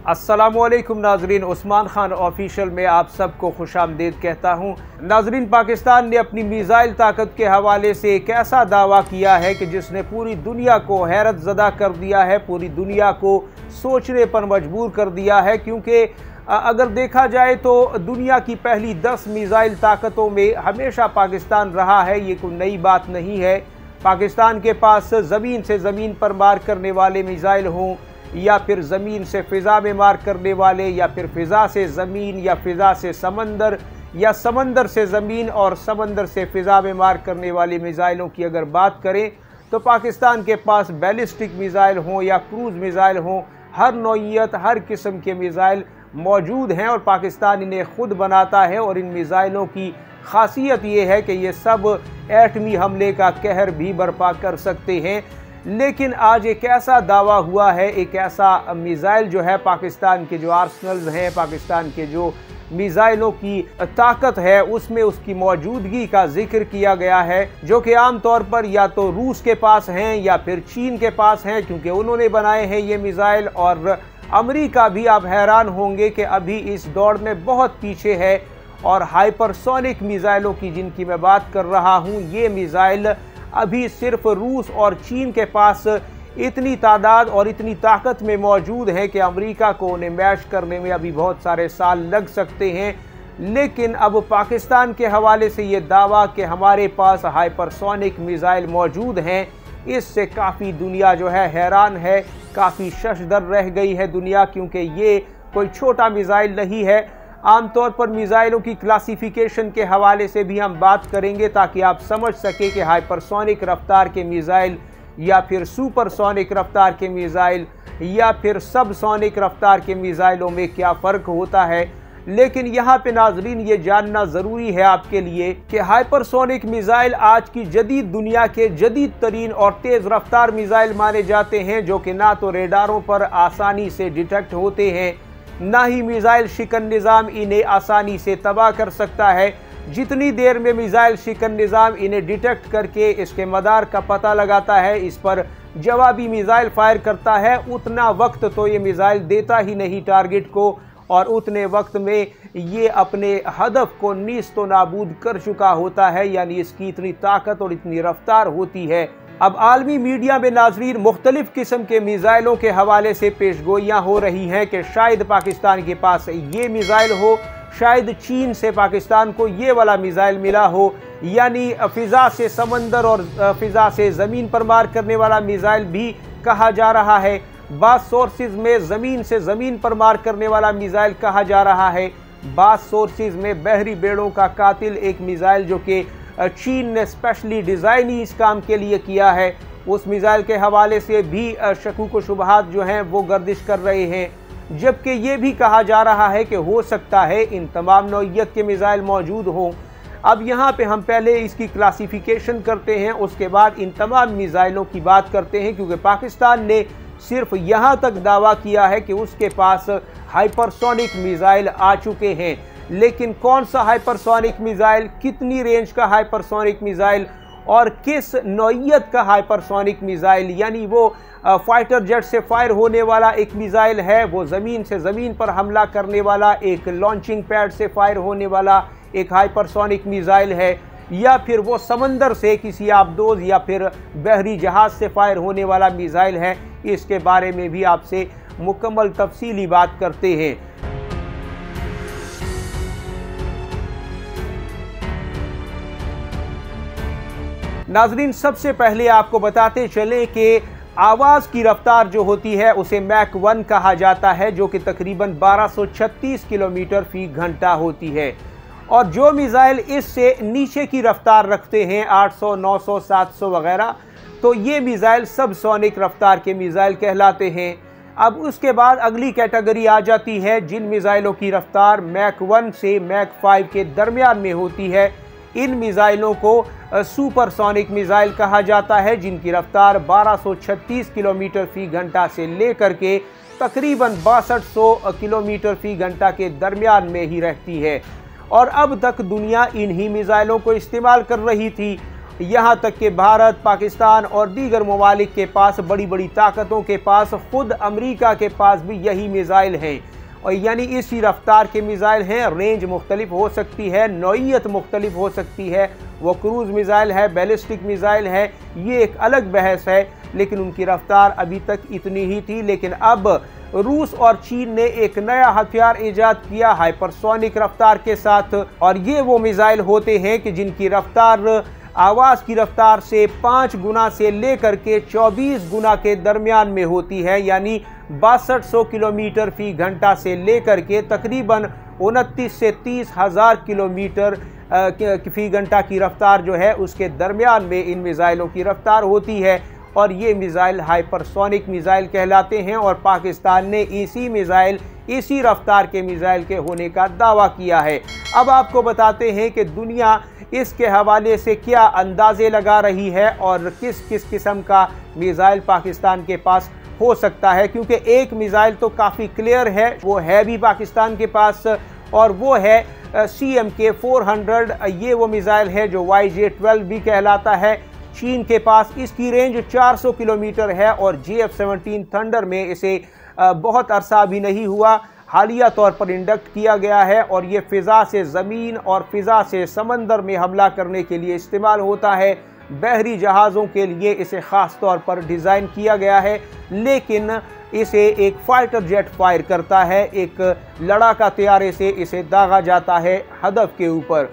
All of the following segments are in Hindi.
अस्सलामुअलैकुम नाजरीन, उस्मान खान ऑफिशियल में आप सबको खुशामदीद कहता हूँ। नाजरीन, पाकिस्तान ने अपनी मिसाइल ताकत के हवाले से एक ऐसा दावा किया है कि जिसने पूरी दुनिया को हैरत ज़दा कर दिया है, पूरी दुनिया को सोचने पर मजबूर कर दिया है। क्योंकि अगर देखा जाए तो दुनिया की पहली 10 मिसाइल ताकतों में हमेशा पाकिस्तान रहा है, ये कोई नई बात नहीं है। पाकिस्तान के पास ज़मीन से ज़मीन पर मार करने वाले मिसाइल हों, या फिर ज़मीन से फ़िज़ा में मार करने वाले, या फिर फ़िज़ा से ज़मीन, या फ़िज़ा से समंदर, या समंदर से ज़मीन और समंदर से फ़िज़ा में मार करने वाली मिसाइलों की अगर बात करें तो पाकिस्तान के पास बैलिस्टिक मिसाइल हों या क्रूज़ मिसाइल हों, हर नौइयत, हर किस्म के मिसाइल मौजूद हैं और पाकिस्तान इन्हें ख़ुद बनाता है। और इन मिसाइलों की ख़ासियत ये है कि ये सब एटमी हमले का कहर भी बर्पा कर सकते हैं। लेकिन आज एक ऐसा दावा हुआ है, एक ऐसा मिसाइल जो है पाकिस्तान के जो आर्सनल्स हैं, पाकिस्तान के जो मिसाइलों की ताकत है, उसमें उसकी मौजूदगी का जिक्र किया गया है, जो कि आम तौर पर या तो रूस के पास हैं या फिर चीन के पास हैं, क्योंकि उन्होंने बनाए हैं ये मिसाइल। और अमेरिका भी आप हैरान होंगे कि अभी इस दौड़ में बहुत पीछे है। और हाइपरसोनिक मिसाइलों की जिनकी मैं बात कर रहा हूँ, ये मिसाइल अभी सिर्फ रूस और चीन के पास इतनी तादाद और इतनी ताकत में मौजूद है कि अमेरिका को उन्हें मैच करने में अभी बहुत सारे साल लग सकते हैं। लेकिन अब पाकिस्तान के हवाले से ये दावा कि हमारे पास हाइपरसोनिक मिसाइल मौजूद हैं, इससे काफ़ी दुनिया जो है हैरान है, काफ़ी शशदर रह गई है दुनिया, क्योंकि ये कोई छोटा मिसाइल नहीं है। आमतौर पर मिसाइलों की क्लासिफिकेशन के हवाले से भी हम बात करेंगे ताकि आप समझ सकें कि हाइपरसोनिक रफ्तार के मिसाइल या फिर सुपरसोनिक रफ्तार के मिसाइल या फिर सबसोनिक रफ्तार के मिसाइलों में क्या फ़र्क होता है। लेकिन यहाँ पे नाजरीन ये जानना ज़रूरी है आपके लिए कि हाइपरसोनिक मिसाइल आज की जदीद दुनिया के जदीद तरीन और तेज़ रफ्तार मिसाइल माने जाते हैं, जो कि ना तो रेडारों पर आसानी से डिटेक्ट होते हैं, ना ही मिसाइल शिकन निज़ाम इन्हें आसानी से तबाह कर सकता है। जितनी देर में मिसाइल शिकन निज़ाम इन्हें डिटेक्ट करके इसके मदार का पता लगाता है, इस पर जवाबी मिसाइल फायर करता है, उतना वक्त तो ये मिसाइल देता ही नहीं टारगेट को, और उतने वक्त में ये अपने हदफ को नीस्त नाबूद कर चुका होता है। यानी इसकी इतनी ताकत और इतनी रफ्तार होती है। अब आलमी मीडिया में नाजरीन मुख्तलिफ किस्म के मिसाइलों के हवाले से पेशगोइयाँ हो रही हैं कि शायद पाकिस्तान के पास ये मिसाइल हो, शायद चीन से पाकिस्तान को ये वाला मिसाइल मिला हो, यानी फ़िज़ा से समंदर और फ़िज़ा से ज़मीन पर मार करने वाला मिसाइल भी कहा जा रहा है। बाज़ सोर्सेज में ज़मीन से ज़मीन पर मार करने वाला मिसाइल कहा जा रहा है। बाज़ सोर्सेज में बहरी बेड़ों का कातिल एक मिसाइल जो कि चीन ने स्पेशली डिज़ाइन ही इस काम के लिए किया है, उस मिसाइल के हवाले से भी शकूक व शुबहात जो हैं वो गर्दिश कर रहे हैं। जबकि ये भी कहा जा रहा है कि हो सकता है इन तमाम नौइयत के मिसाइल मौजूद हों। अब यहाँ पे हम पहले इसकी क्लासिफिकेशन करते हैं, उसके बाद इन तमाम मिसाइलों की बात करते हैं, क्योंकि पाकिस्तान ने सिर्फ यहाँ तक दावा किया है कि उसके पास हाइपरसोनिक मिसाइल आ चुके हैं। लेकिन कौन सा हाइपरसोनिक मिसाइल, कितनी रेंज का हाइपरसोनिक मिसाइल और किस नौइयत का हाइपरसोनिक मिसाइल, यानी वो फाइटर जेट से फायर होने वाला एक मिसाइल है, वो ज़मीन से ज़मीन पर हमला करने वाला एक लॉन्चिंग पैड से फायर होने वाला एक हाइपरसोनिक मिसाइल है, या फिर वो समंदर से किसी आबदोज या फिर बहरी जहाज़ से फायर होने वाला मिसाइल है, इसके बारे में भी आपसे मुकम्मल तफसीली बात करते हैं। नाजरीन, सबसे पहले आपको बताते चलें कि आवाज़ की रफ्तार जो होती है उसे मैक 1 कहा जाता है, जो कि तकरीबन 1236 किलोमीटर फ़ी घंटा होती है। और जो मिसाइल इससे नीचे की रफ्तार रखते हैं 800, 900, 700 वगैरह, तो ये मिसाइल सबसोनिक रफ्तार के मिसाइल कहलाते हैं। अब उसके बाद अगली कैटेगरी आ जाती है जिन मिसाइलों की रफ्तार मैक 1 से मैक 5 के दरमियान में होती है। इन मिसाइलों को सुपरसोनिक मिसाइल कहा जाता है, जिनकी रफ्तार 1236 किलोमीटर फ़ी घंटा से लेकर के तकरीबन 6200 किलोमीटर फ़ी घंटा के दरमियान में ही रहती है। और अब तक दुनिया इन्हीं मिसाइलों को इस्तेमाल कर रही थी। यहाँ तक कि भारत, पाकिस्तान और दीगर ममालिक के पास, बड़ी बड़ी ताकतों के पास, खुद अमेरिका के पास भी यही मिसाइल हैं। और यानी इसी रफ्तार के मिसाइल हैं। रेंज मुख्तलिफ हो सकती है, नौइयत मुख्तलिफ हो सकती है, वो क्रूज़ मिसाइल है, बैलिस्टिक मिसाइल है, ये एक अलग बहस है, लेकिन उनकी रफ्तार अभी तक इतनी ही थी। लेकिन अब रूस और चीन ने एक नया हथियार ईजाद किया हाइपरसोनिक रफ्तार के साथ, और ये वो मिसाइल होते हैं कि जिनकी रफ्तार आवाज़ की रफ्तार से 5 गुना से लेकर के 24 गुना के दरमियान में होती है। यानी 6200 किलोमीटर फी घंटा से लेकर के तकरीबन 29 से 30 हज़ार किलोमीटर फी घंटा की रफ्तार जो है उसके दरमियान में इन मिसाइलों की रफ्तार होती है। और ये मिसाइल हाइपरसोनिक मिसाइल कहलाते हैं, और पाकिस्तान ने इसी रफ्तार के मिसाइल के होने का दावा किया है। अब आपको बताते हैं कि दुनिया इसके हवाले से क्या अंदाजे लगा रही है और किस किस किस्म का मिसाइल पाकिस्तान के पास हो सकता है, क्योंकि एक मिसाइल तो काफ़ी क्लियर है, वो है भी पाकिस्तान के पास, और वो है CMK-400। ये वो मिसाइल है जो YJ-12 भी कहलाता है चीन के पास। इसकी रेंज 400 किलोमीटर है, और JF-17 थंडर में इसे बहुत अरसा भी नहीं हुआ, हालिया तौर पर इंडक्ट किया गया है, और ये फ़िज़ा से ज़मीन और फ़िज़ा से समंदर में हमला करने के लिए इस्तेमाल होता है। बहरी जहाज़ों के लिए इसे ख़ास तौर पर डिज़ाइन किया गया है, लेकिन इसे एक फाइटर जेट फायर करता है, एक लड़ाका तैयारे से इसे दागा जाता है हदफ के ऊपर।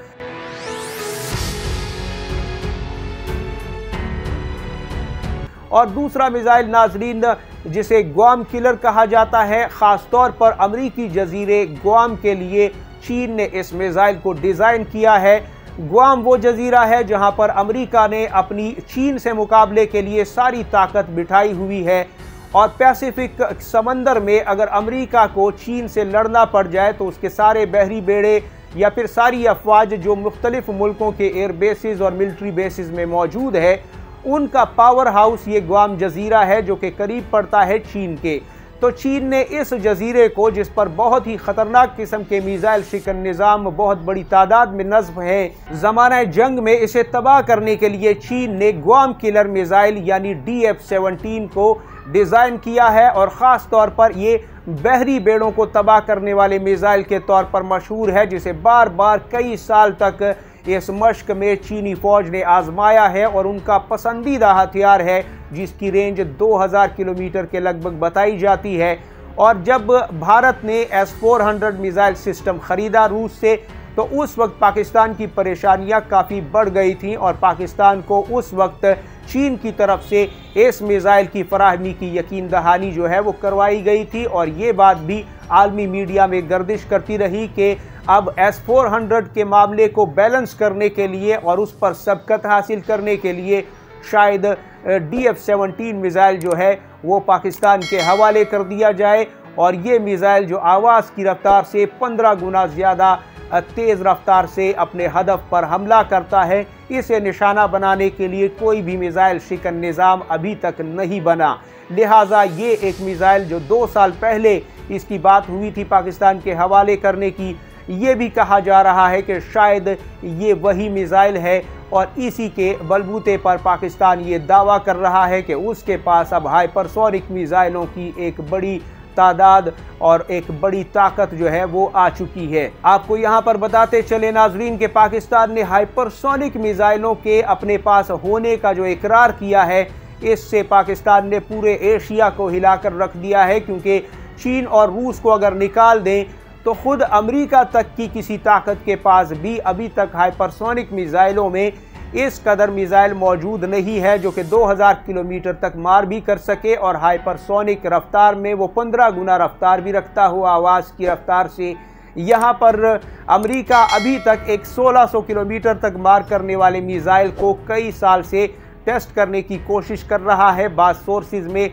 और दूसरा मिसाइल नाजरीन, जिसे ग्वाम किलर कहा जाता है, ख़ास तौर पर अमरीकी जजीरे ग्वाम के लिए चीन ने इस मिसाइल को डिज़ाइन किया है। ग्वाम वो जजीरा है जहां पर अमेरिका ने अपनी चीन से मुकाबले के लिए सारी ताकत बिठाई हुई है, और पैसिफिक समंदर में अगर अमेरिका को चीन से लड़ना पड़ जाए तो उसके सारे बहरी बेड़े या फिर सारी अफवाज जो मुख्तलिफ मुल्कों के एयर बेसिस और मिलिट्री बेसिस में मौजूद है, उनका पावर हाउस ये ग्वाम जजीरा है जो कि करीब पड़ता है चीन के। तो चीन ने इस जजीरे को, जिस पर बहुत ही ख़तरनाक किस्म के मिसाइल शिकन निज़ाम बहुत बड़ी तादाद में नस्ब है, ज़माना जंग में इसे तबाह करने के लिए चीन ने ग्वाम किलर मिसाइल यानी DF-17 को डिज़ाइन किया है, और ख़ास तौर पर ये बहरी बेड़ों को तबाह करने वाले मिसाइल के तौर पर मशहूर है, जिसे बार बार कई साल तक इस मश्क में चीनी फौज ने आजमाया है, और उनका पसंदीदा हथियार है जिसकी रेंज 2000 किलोमीटर के लगभग बताई जाती है। और जब भारत ने S-400 मिसाइल सिस्टम ख़रीदा रूस से, तो उस वक्त पाकिस्तान की परेशानियां काफ़ी बढ़ गई थीं, और पाकिस्तान को उस वक्त चीन की तरफ से इस मिसाइल की फराहमी की यकीन दहानी जो है वो करवाई गई थी। और ये बात भी आलमी मीडिया में गर्दिश करती रही कि अब S-400 के मामले को बैलेंस करने के लिए और उस पर सबकत हासिल करने के लिए शायद DF-17 मिसाइल जो है वो पाकिस्तान के हवाले कर दिया जाए, और ये मिसाइल जो आवाज़ की रफ्तार से 15 गुना ज़्यादा तेज़ रफ्तार से अपने हदफ पर हमला करता है, इसे निशाना बनाने के लिए कोई भी मिसाइल शिकन निज़ाम अभी तक नहीं बना। लिहाजा ये एक मिसाइल जो 2 साल पहले इसकी बात हुई थी पाकिस्तान के हवाले करने की, ये भी कहा जा रहा है कि शायद ये वही मिसाइल है, और इसी के बलबूते पर पाकिस्तान ये दावा कर रहा है कि उसके पास अब हाइपरसोनिक मिसाइलों की एक बड़ी तादाद और एक बड़ी ताकत जो है वो आ चुकी है। आपको यहाँ पर बताते चले नाजरीन कि पाकिस्तान ने हाइपरसोनिक मिसाइलों के अपने पास होने का जो इकरार किया है, इससे पाकिस्तान ने पूरे एशिया को हिलाकर रख दिया है, क्योंकि चीन और रूस को अगर निकाल दें तो खुद अमेरिका तक की किसी ताकत के पास भी अभी तक हाइपरसोनिक मिसाइलों में इस कदर मिसाइल मौजूद नहीं है जो कि 2000 किलोमीटर तक मार भी कर सके, और हाइपरसोनिक रफ्तार में वो 15 गुना रफ्तार भी रखता हुआ आवाज़ की रफ्तार से। यहाँ पर अमेरिका अभी तक एक 1600 किलोमीटर तक मार करने वाले मिसाइल को कई साल से टेस्ट करने की कोशिश कर रहा है। बाज़ सोर्सेज में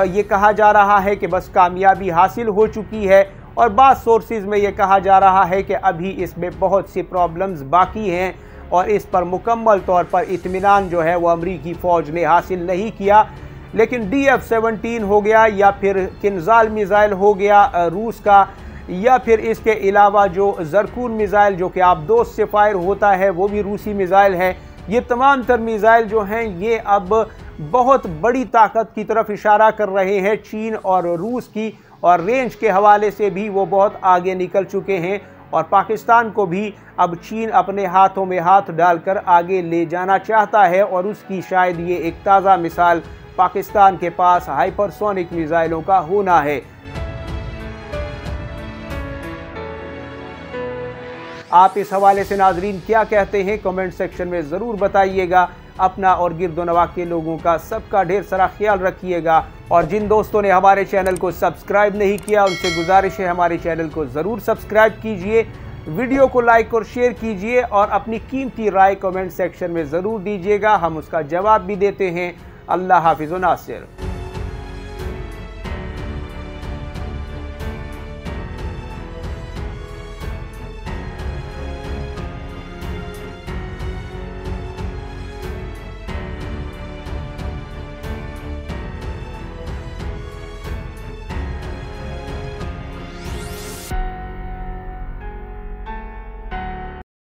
ये कहा जा रहा है कि बस कामयाबी हासिल हो चुकी है, और बाज़ सोर्सेज में ये कहा जा रहा है कि अभी इसमें बहुत सी प्रॉब्लम्स बाकी हैं, और इस पर मुकम्मल तौर पर इत्मीनान जो है वो अमरीकी फ़ौज ने हासिल नहीं किया। लेकिन DF-17 हो गया, या फिर किन्जाल मिसाइल हो गया रूस का, या फिर इसके अलावा जो ज़रकून मिसाइल जो कि आबदोस से फायर होता है वो भी रूसी मिसाइल है, ये तमाम तर मिसाइल जो हैं ये अब बहुत बड़ी ताकत की तरफ इशारा कर रहे हैं, चीन और रूस की, और रेंज के हवाले से भी वो बहुत आगे निकल चुके हैं और पाकिस्तान को भी अब चीन अपने हाथों में हाथ डालकर आगे ले जाना चाहता है और उसकी शायद ये एक ताज़ा मिसाल पाकिस्तान के पास हाइपरसोनिक मिसाइलों का होना है। आप इस हवाले से नाजरीन क्या कहते हैं, कमेंट सेक्शन में ज़रूर बताइएगा। अपना और गिरदोनवा के लोगों का सबका ढेर सारा ख्याल रखिएगा और जिन दोस्तों ने हमारे चैनल को सब्सक्राइब नहीं किया उनसे गुजारिश है हमारे चैनल को ज़रूर सब्सक्राइब कीजिए, वीडियो को लाइक और शेयर कीजिए और अपनी कीमती राय कमेंट सेक्शन में ज़रूर दीजिएगा, हम उसका जवाब भी देते हैं। अल्लाह हाफिज़ व नासिर।